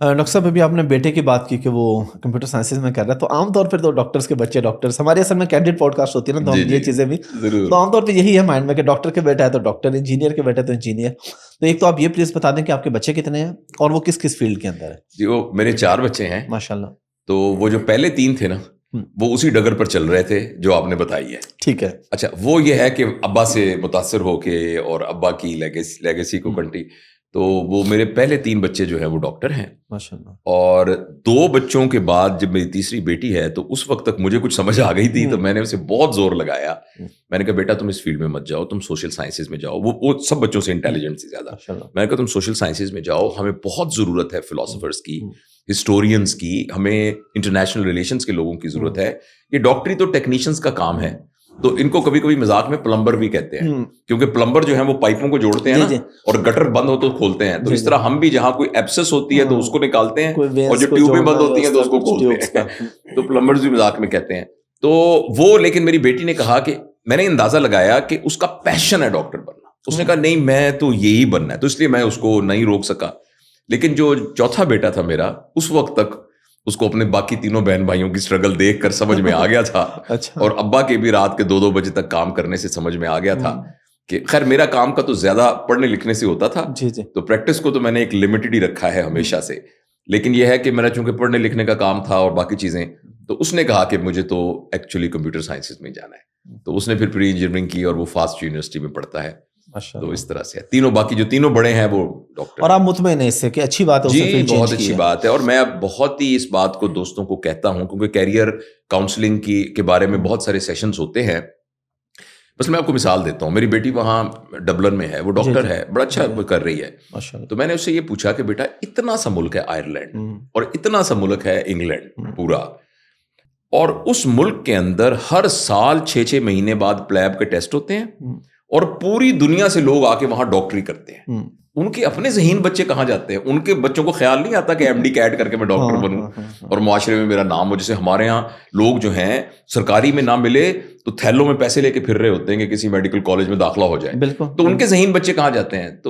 Doctor صاحب ابھی آپ نے بیٹے کی بات کی کہ وہ کمپیوٹر سائنسز میں کر رہا ہے، تو عام طور پہ تو ڈاکٹرس کے بچے ڈاکٹرس، ہمارے اصل میں کینڈیڈ پوڈ کاسٹ ہوتی ہے نا، تو جی ہم جی یہ چیزیں بھی ضرور. تو عام طور پہ یہی ہے مائنڈ میں کہ ڈاکٹر کے بیٹا ہے تو ڈاکٹر، انجینئر کے بیٹا ہے تو انجینئر. تو ایک تو آپ یہ پلیز بتا دیں کہ آپ کے بچے کتنے ہیں اور وہ کس کس فیلڈ کے اندر ہے؟ جی وہ میرے 4 بچے ہیں ماشاء اللہ. تو وہ جو پہلے 3 تھے نا وہ اسی ڈگر پر چل رہے تھے جو آپ نے بتائی ہے. ٹھیک ہے. اچھا وہ یہ ہے کہ ابا سے متاثر ہو کے اور ابا کی لیگیسی کو کنٹی، تو وہ میرے پہلے 3 بچے جو ہیں وہ ڈاکٹر ہیں ماشاء اللہ. اور 2 بچوں کے بعد جب میری تیسری بیٹی ہے تو اس وقت تک مجھے کچھ سمجھ آ گئی تھی، تو میں نے اسے بہت زور لگایا. میں نے کہا بیٹا تم اس فیلڈ میں مت جاؤ، تم سوشل سائنسز میں جاؤ. وہ سب بچوں سے انٹیلیجنٹ تھی زیادہ. میں نے کہا تم سوشل سائنسز میں جاؤ، ہمیں بہت ضرورت ہے فلاسفرس کی، ہسٹورینس کی، ہمیں انٹرنیشنل ریلیشنز کے لوگوں کی ضرورت ہے. یہ ڈاکٹری تو ٹیکنیشینز کا کام ہے، تو ان کو کبھی کبھی مذاق میں پلمبر بھی کہتے ہیں، کیونکہ پلمبر جو ہیں وہ پائپوں کو جوڑتے ہیں نا، اور گٹر بند ہو تو کھولتے ہیں. تو اس طرح ہم بھی جہاں کوئی ایبسس ہوتی ہے تو اس کو نکالتے ہیں، اور جو ٹیوبیں بند ہوتی ہیں تو اس کو کھولتے ہیں. تو پلمبرز بھی مذاق میں کہتے ہیں. تو وہ لیکن میری بیٹی نے کہا کہ میں نے اندازہ لگایا کہ اس کا پیشن ہے ڈاکٹر بننا. اس نے کہا نہیں میں تو یہی بننا ہے، تو اس لیے میں اس کو نہیں روک سکا. لیکن جو چوتھا بیٹا تھا میرا، اس وقت تک اس کو اپنے باقی تینوں بہن بھائیوں کی سٹرگل دیکھ کر سمجھ میں آ گیا تھا، اور ابا کے بھی رات کے 2-2 بجے تک کام کرنے سے سمجھ میں آ گیا تھا کہ خیر میرا کام کا تو زیادہ پڑھنے لکھنے سے ہوتا تھا، تو پریکٹس کو تو میں نے ایک لمیٹڈ ہی رکھا ہے ہمیشہ سے. لیکن یہ ہے کہ میرا چونکہ پڑھنے لکھنے کا کام تھا اور باقی چیزیں، تو اس نے کہا کہ مجھے تو ایکچولی کمپیوٹر سائنسز میں جانا ہے. تو اس نے پھر پری انجینئرنگ کی اور وہ فاسٹ یونیورسٹی میں پڑھتا ہے. تو اس طرح سے تینوں، باقی جو تینوں بڑے ہیں وہ ڈاکٹر. اور آپ مطمئن ہیں اس سے کہ اچھی بات ہے؟ جی بہت اچھی بات ہے، اور میں اب بہت ہی اس بات کو دوستوں کو کہتا ہوں، کیونکہ کیریئر کاؤنسلنگ کے بارے میں بہت سارے سیشنز ہوتے ہیں. بس میں آپ کو مثال دیتا ہوں. میری بیٹی وہاں ڈبلن میں ہے، وہ ڈاکٹر ہے، بڑا اچھا کر رہی ہے. تو میں نے اس سے یہ پوچھا کہ بیٹا اتنا سا ملک ہے آئرلینڈ اور اتنا سا ملک ہے انگلینڈ پورا، اور اس ملک کے اندر ہر سال 6-6 مہینے بعد پلیب کے ٹیسٹ ہوتے ہیں، اور پوری دنیا سے لوگ آ کے وہاں ڈاکٹری کرتے ہیں. ان کے اپنے ذہین بچے کہاں جاتے ہیں؟ ان کے بچوں کو خیال نہیں آتا کہ ایم ڈی کیٹ کر کے میں ڈاکٹر بنوں اور معاشرے میں میرا نام ہو. جیسے ہمارے یہاں لوگ جو ہیں سرکاری میں نہ ملے تو تھیلوں میں پیسے لے کے پھر رہے ہوتے ہیں کہ کسی میڈیکل کالج میں داخلہ ہو جائے، تو ان کے ذہین بچے کہاں جاتے ہیں؟ تو